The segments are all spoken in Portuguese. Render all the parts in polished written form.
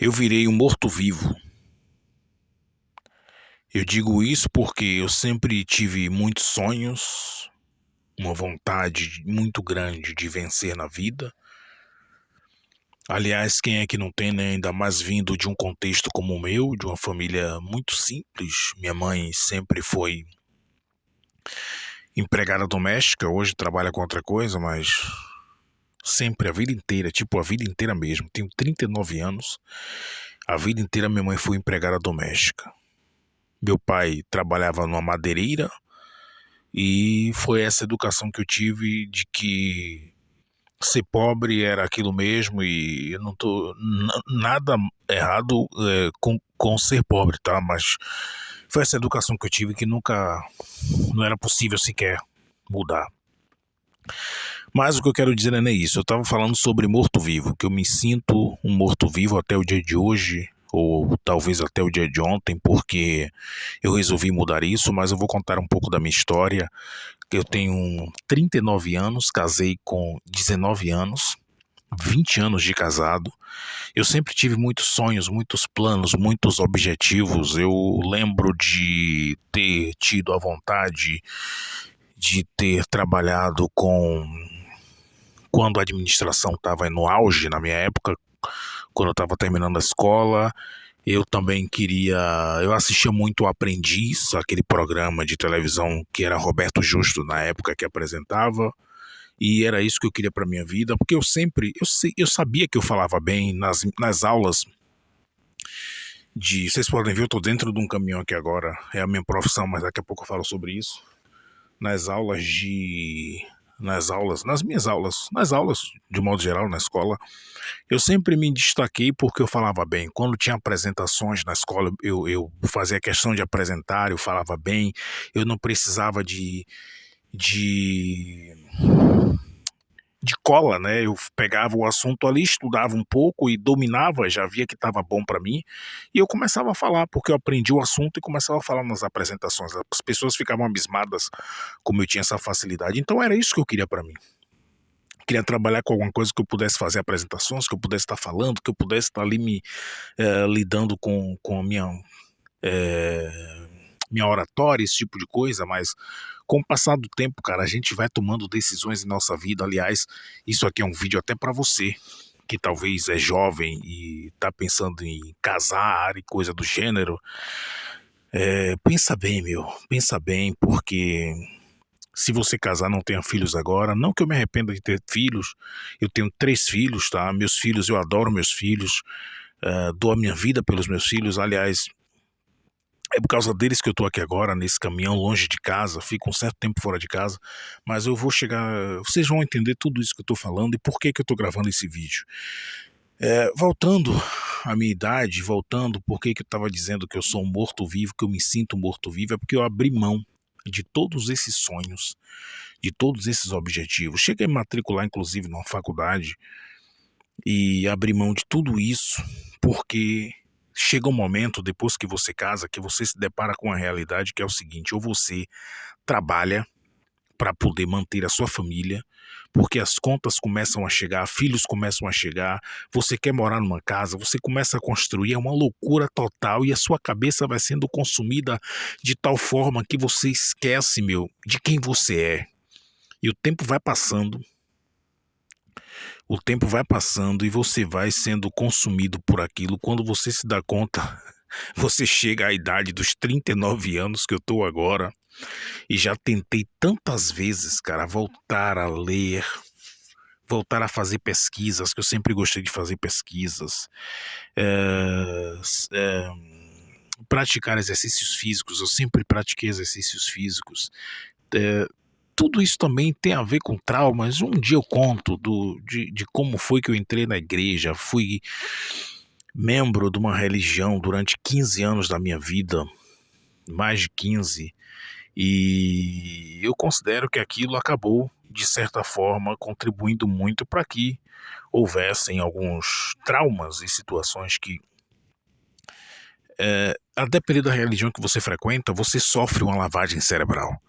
Eu virei um morto-vivo. Eu digo isso porque eu sempre tive muitos sonhos, uma vontade muito grande de vencer na vida. Aliás, quem é que não tem, né? Ainda mais vindo de um contexto como o meu, de uma família muito simples. Minha mãe sempre foi empregada doméstica, hoje trabalha com outra coisa, mas sempre, a vida inteira, tipo a vida inteira mesmo. Tenho 39 anos, a vida inteira minha mãe foi empregada doméstica. Meu pai trabalhava numa madeireira e foi essa educação que eu tive de que ser pobre era aquilo mesmo e eu não tô nada errado com ser pobre, tá? Mas foi essa educação que eu tive que nunca, não era possível sequer mudar. Mas o que eu quero dizer não é isso. Eu estava falando sobre morto-vivo, que eu me sinto um morto-vivo até o dia de hoje, ou talvez até o dia de ontem, porque eu resolvi mudar isso, mas eu vou contar um pouco da minha história. Eu tenho 39 anos, casei com 19 anos, 20 anos de casado. Eu sempre tive muitos sonhos, muitos planos, muitos objetivos. Eu lembro de ter tido a vontade de ter trabalhado com quando a administração estava no auge, na minha época, quando eu estava terminando a escola. Eu também queria. Eu assistia muito o Aprendiz, aquele programa de televisão que era Roberto Justo na época que apresentava. E era isso que eu queria para minha vida, porque eu sempre. Eu sabia que eu falava bem nas aulas de. Vocês podem ver, eu estou dentro de um caminhão aqui agora. É a minha profissão, mas daqui a pouco eu falo sobre isso. Nas aulas de. Nas minhas aulas, nas aulas de modo geral na escola, eu sempre me destaquei porque eu falava bem. Quando tinha apresentações na escola, eu fazia questão de apresentar, eu falava bem, eu não precisava de, de cola, né? Eu pegava o assunto ali, estudava um pouco e dominava, já via que estava bom para mim, e eu começava a falar, porque eu aprendi o assunto e começava a falar nas apresentações. As pessoas ficavam abismadas como eu tinha essa facilidade. Então era isso que eu queria para mim. Queria trabalhar com alguma coisa que eu pudesse fazer apresentações, que eu pudesse estar falando, que eu pudesse estar ali me lidando com a minha oratória, esse tipo de coisa, mas com o passar do tempo, cara, a gente vai tomando decisões em nossa vida. Aliás, isso aqui é um vídeo até para você, que talvez é jovem e tá pensando em casar e coisa do gênero. Pensa bem, meu, pensa bem, porque se você casar, não tenha filhos agora. Não que eu me arrependa de ter filhos. Eu tenho 3 filhos, tá? Meus filhos, eu adoro meus filhos. Dou a minha vida pelos meus filhos. Aliás, é por causa deles que eu tô aqui agora, nesse caminhão, longe de casa. Fico um certo tempo fora de casa. Mas eu vou chegar... Vocês vão entender tudo isso que eu tô falando e por que que eu tô gravando esse vídeo. Voltando à minha idade, voltando, por que que eu tava dizendo que eu sou um morto-vivo, que eu me sinto um morto-vivo, é porque eu abri mão de todos esses sonhos, de todos esses objetivos. Cheguei a me matricular, inclusive, numa faculdade e abrir mão de tudo isso, porque chega um momento, depois que você casa, que você se depara com a realidade que é o seguinte: ou você trabalha para poder manter a sua família, porque as contas começam a chegar, filhos começam a chegar, você quer morar numa casa, você começa a construir, é uma loucura total e a sua cabeça vai sendo consumida de tal forma que você esquece, meu, de quem você é. E o tempo vai passando e você vai sendo consumido por aquilo. Quando você se dá conta, você chega à idade dos 39 anos que eu tô agora e já tentei tantas vezes, cara, voltar a ler, voltar a fazer pesquisas, que eu sempre gostei de fazer pesquisas, é, é, praticar exercícios físicos, eu sempre pratiquei exercícios físicos. É, tudo isso também tem a ver com traumas. Um dia eu conto de como foi que eu entrei na igreja. Fui membro de uma religião durante 15 anos da minha vida, mais de 15, e eu considero que aquilo acabou, de certa forma, contribuindo muito para que houvessem alguns traumas e situações que, a depender da religião que você frequenta, você sofre uma lavagem cerebral.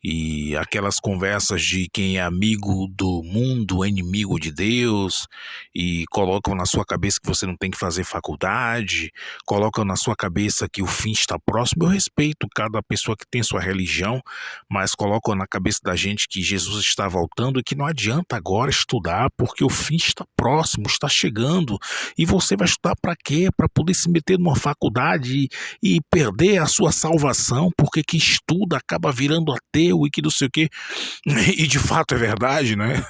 e aquelas conversas de quem é amigo do mundo, é inimigo de Deus, e colocam na sua cabeça que você não tem que fazer faculdade, colocam na sua cabeça que o fim está próximo. Eu respeito cada pessoa que tem sua religião, mas colocam na cabeça da gente que Jesus está voltando e que não adianta agora estudar porque o fim está próximo, está chegando, e você vai estudar para quê? Para poder se meter numa faculdade e perder a sua salvação, porque quem estuda acaba virando ateu e que não sei o quê. E de fato é verdade, né?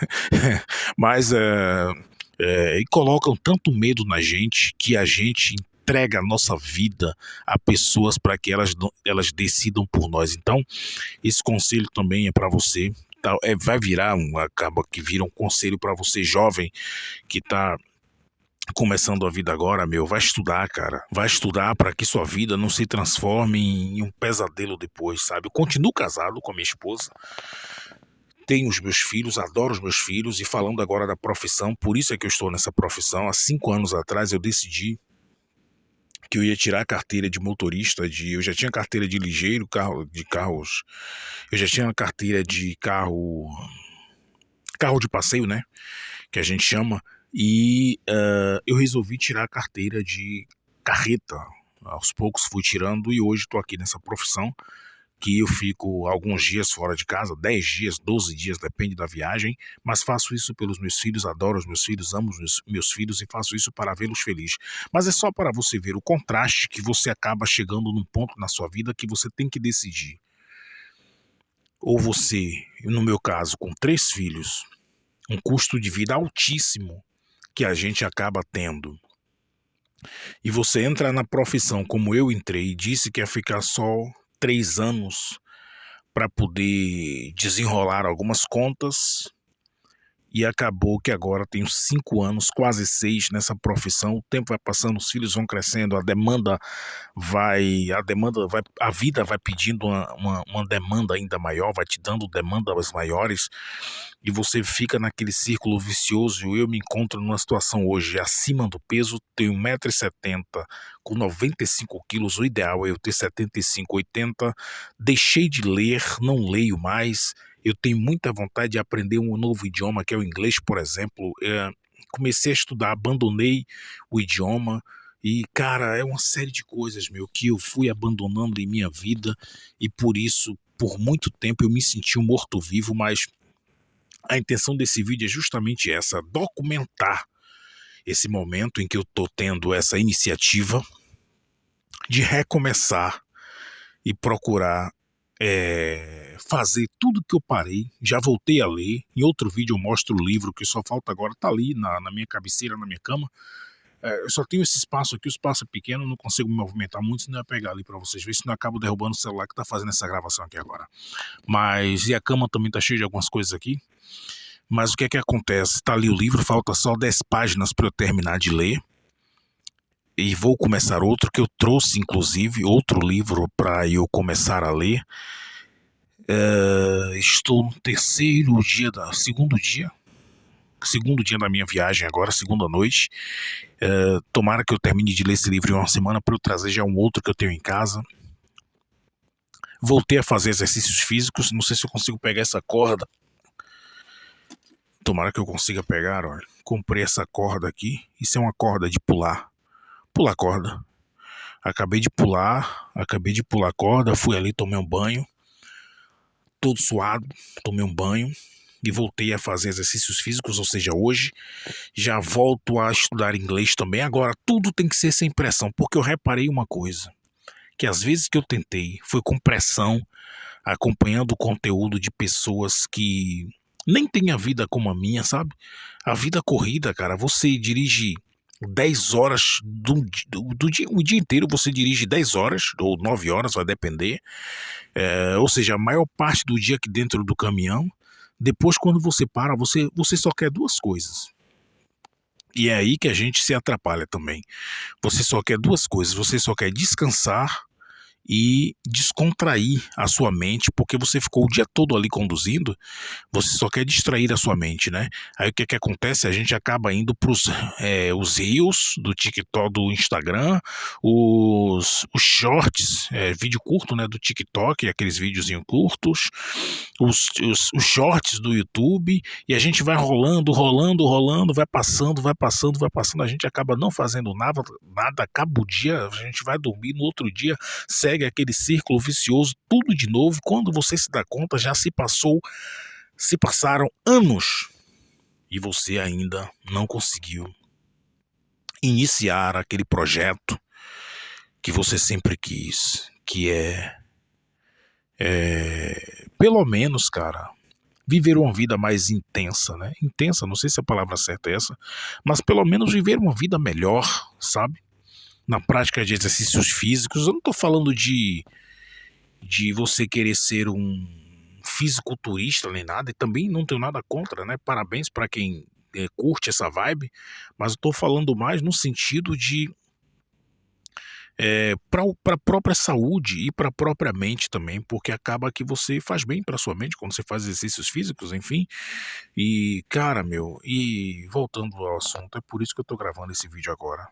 Mas e colocam tanto medo na gente que a gente entrega a nossa vida a pessoas para que elas decidam por nós. Então, esse conselho também é para você. Vai virar acaba que vira um conselho para você jovem que está começando a vida agora, meu. Vai estudar, cara. Vai estudar para que sua vida não se transforme em um pesadelo depois, sabe? Eu continuo casado com a minha esposa. Tenho os meus filhos, adoro os meus filhos, e falando agora da profissão, por isso é que eu estou nessa profissão. Há 5 anos atrás eu decidi que eu ia tirar a carteira de motorista, eu já tinha carteira de ligeiro, carros, eu já tinha carteira de carro de passeio, né, que a gente chama, e eu resolvi tirar a carteira de carreta. Aos poucos fui tirando e hoje estou aqui nessa profissão, que eu fico alguns dias fora de casa, 10 dias, 12 dias, depende da viagem, mas faço isso pelos meus filhos, adoro os meus filhos, amo os meus filhos e faço isso para vê-los felizes. Mas é só para você ver o contraste que você acaba chegando num ponto na sua vida que você tem que decidir. Ou você, no meu caso, com 3 filhos, um custo de vida altíssimo que a gente acaba tendo, e você entra na profissão como eu entrei e disse que ia ficar só 3 anos para poder desenrolar algumas contas, e acabou que agora tenho 5 anos, quase 6 nessa profissão. O tempo vai passando, os filhos vão crescendo, a vida vai pedindo uma demanda ainda maior, vai te dando demandas maiores, e você fica naquele círculo vicioso. Eu me encontro numa situação hoje acima do peso, tenho 1,70 m com 95 quilos, o ideal é eu ter 75, 80. Deixei de ler, não leio mais. Eu tenho muita vontade de aprender um novo idioma, que é o inglês, por exemplo. Comecei a estudar, abandonei o idioma. E, cara, é uma série de coisas, meu, que eu fui abandonando em minha vida. E por isso, por muito tempo, eu me senti um morto-vivo. Mas a intenção desse vídeo é justamente essa: documentar esse momento em que eu tô tendo essa iniciativa de recomeçar e procurar fazer tudo que eu parei. Já voltei a ler. Em outro vídeo eu mostro o livro, que só falta agora, tá ali na minha cabeceira, na minha cama. Eu só tenho esse espaço aqui, o espaço é pequeno, não consigo me movimentar muito, senão eu ia pegar ali pra vocês verem, senão eu acabo derrubando o celular que tá fazendo essa gravação aqui agora. Mas, e a cama também tá cheia de algumas coisas aqui. Mas o que é que acontece? Tá ali o livro, falta só 10 páginas para eu terminar de ler. E vou começar outro, que eu trouxe inclusive outro livro para eu começar a ler. Estou no segundo dia da minha viagem agora, segunda noite. Tomara que eu termine de ler esse livro em uma semana para eu trazer já um outro que eu tenho em casa. Voltei a fazer exercícios físicos, não sei se eu consigo pegar essa corda. Tomara que eu consiga pegar, olha. Comprei essa corda aqui, isso é uma corda de pular corda. Acabei de pular a corda, fui ali, tomei um banho, todo suado, tomei um banho e voltei a fazer exercícios físicos, ou seja, hoje já volto a estudar inglês também. Agora, tudo tem que ser sem pressão, porque eu reparei uma coisa, que às vezes que eu tentei foi com pressão, acompanhando o conteúdo de pessoas que nem têm a vida como a minha, sabe? A vida corrida, cara, você dirige 10 horas do dia, o dia inteiro você dirige 10 horas ou 9 horas, vai depender. Ou seja, a maior parte do dia aqui dentro do caminhão. Depois, quando você para, você só quer 2 coisas. E é aí que a gente se atrapalha também. Você só quer 2 coisas. Você só quer descansar e descontrair a sua mente, porque você ficou o dia todo ali conduzindo, você só quer distrair a sua mente, né? Aí o que que acontece? A gente acaba indo para os reels do TikTok, do Instagram, os shorts, vídeo curto, né, do TikTok, aqueles videozinhos curtos, os shorts do YouTube, e a gente vai rolando, rolando, rolando, vai passando, vai passando, vai passando, a gente acaba não fazendo nada, acaba o dia, a gente vai dormir, no outro dia segue aquele círculo vicioso, tudo de novo, quando você se dá conta, já se passaram anos e você ainda não conseguiu iniciar aquele projeto que você sempre quis, que pelo menos, cara, viver uma vida mais intensa, né? Intensa, não sei se a palavra certa é essa, mas pelo menos viver uma vida melhor, sabe? Na prática de exercícios físicos, eu não tô falando de você querer ser um fisiculturista nem nada, e também não tenho nada contra, né? Parabéns para quem curte essa vibe, mas eu tô falando mais no sentido de para a própria saúde e para a própria mente também, porque acaba que você faz bem para sua mente quando você faz exercícios físicos, enfim. E, cara, meu, e voltando ao assunto, é por isso que eu tô gravando esse vídeo agora,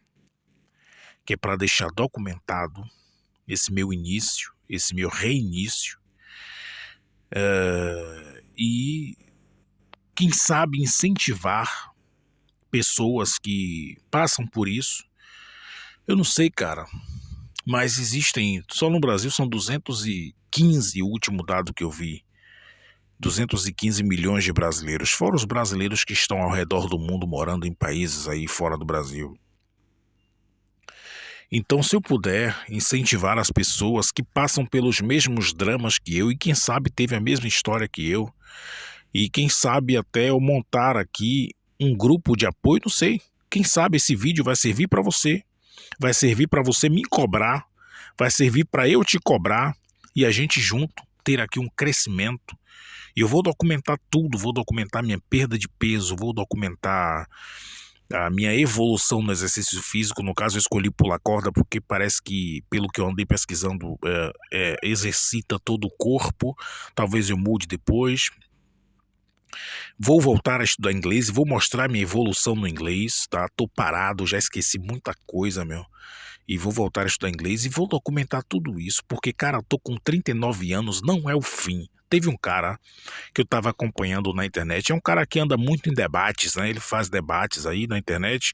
que é para deixar documentado esse meu início, esse meu reinício, e quem sabe incentivar pessoas que passam por isso. Eu não sei, cara, mas existem, só no Brasil são 215, o último dado que eu vi, 215 milhões de brasileiros, fora os brasileiros que estão ao redor do mundo morando em países aí fora do Brasil. Então, se eu puder incentivar as pessoas que passam pelos mesmos dramas que eu e quem sabe teve a mesma história que eu, e quem sabe até eu montar aqui um grupo de apoio, não sei. Quem sabe esse vídeo vai servir para você, vai servir para você me cobrar, vai servir para eu te cobrar e a gente junto ter aqui um crescimento. E eu vou documentar tudo, vou documentar minha perda de peso, vou documentar a minha evolução no exercício físico. No caso, eu escolhi pular corda porque parece que, pelo que eu andei pesquisando, exercita todo o corpo. Talvez eu mude depois. Vou voltar a estudar inglês e vou mostrar minha evolução no inglês, tá? Tô parado, já esqueci muita coisa, meu. E vou voltar a estudar inglês e vou documentar tudo isso, porque, cara, eu tô com 39 anos, não é o fim. Teve um cara que eu tava acompanhando na internet, é um cara que anda muito em debates, né? Ele faz debates aí na internet,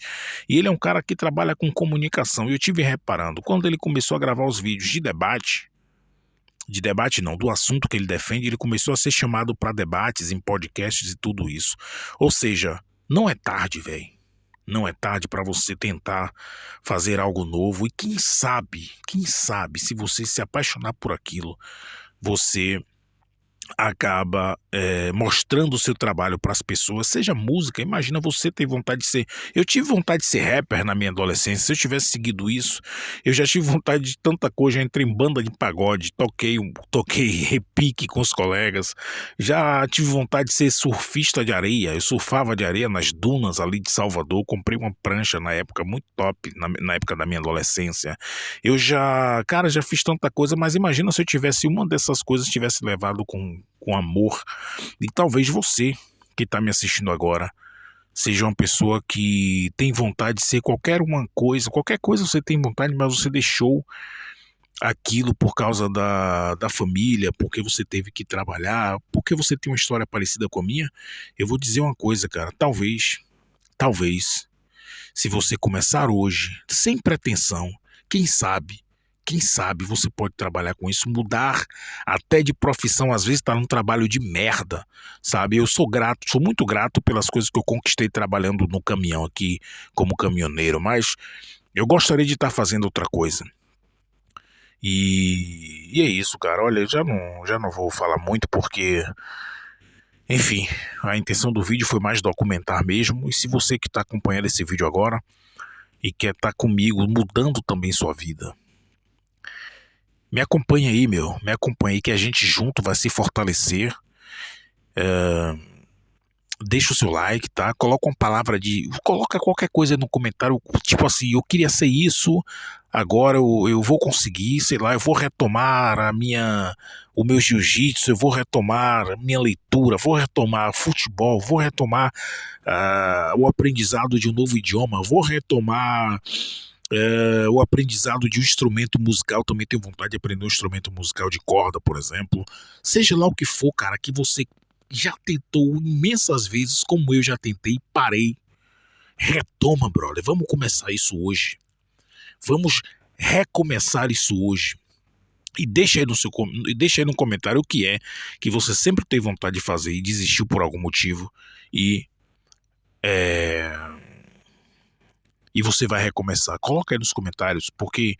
e ele é um cara que trabalha com comunicação. E eu tive reparando, quando ele começou a gravar os vídeos de debate não, do assunto que ele defende, ele começou a ser chamado para debates em podcasts e tudo isso. Ou seja, não é tarde, velho. Não é tarde para você tentar fazer algo novo e quem sabe, se você se apaixonar por aquilo, você acaba mostrando o seu trabalho para as pessoas, seja música. Imagina você ter vontade de ser, eu tive vontade de ser rapper na minha adolescência. Se eu tivesse seguido isso, eu já tive vontade de tanta coisa. Já entrei em banda de pagode, toquei repique com os colegas, já tive vontade de ser surfista de areia. Eu surfava de areia nas dunas ali de Salvador, comprei uma prancha na época muito top, na época da minha adolescência. Eu já, cara, já fiz tanta coisa, mas imagina se eu tivesse uma dessas coisas, tivesse levado com amor. E talvez você que está me assistindo agora seja uma pessoa que tem vontade de ser qualquer coisa você tem vontade, mas você deixou aquilo por causa da família, porque você teve que trabalhar, porque você tem uma história parecida com a minha. Eu vou dizer uma coisa, cara, talvez, se você começar hoje, sem pretensão, quem sabe, você pode trabalhar com isso, mudar até de profissão. Às vezes tá num trabalho de merda, sabe? Eu sou muito grato pelas coisas que eu conquistei trabalhando no caminhão aqui como caminhoneiro, mas eu gostaria de estar fazendo outra coisa. E é isso, cara. Olha, eu já não vou falar muito porque, enfim, a intenção do vídeo foi mais documentar mesmo. E se você que está acompanhando esse vídeo agora e quer estar comigo mudando também sua vida, me acompanha aí, meu. Me acompanha aí que a gente junto vai se fortalecer. Deixa o seu like, tá? Coloca uma palavra coloca qualquer coisa no comentário, tipo assim, eu queria ser isso, agora eu vou conseguir, sei lá, eu vou retomar o meu jiu-jitsu, eu vou retomar a minha leitura, vou retomar futebol, vou retomar o aprendizado de um novo idioma, vou retomar o aprendizado de um instrumento musical. Também tenho vontade de aprender um instrumento musical de corda, por exemplo. Seja lá o que for, cara, que você já tentou imensas vezes, como eu já tentei, parei. Retoma, brother. Vamos começar isso hoje. Vamos recomeçar isso hoje. E deixa aí no comentário o que é que você sempre teve vontade de fazer e desistiu por algum motivo. E é, e você vai recomeçar. Coloca aí nos comentários, porque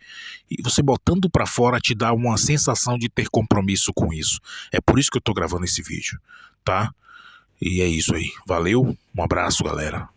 você botando pra fora te dá uma sensação de ter compromisso com isso. É por isso que eu tô gravando esse vídeo, tá? E é isso aí. Valeu, um abraço, galera.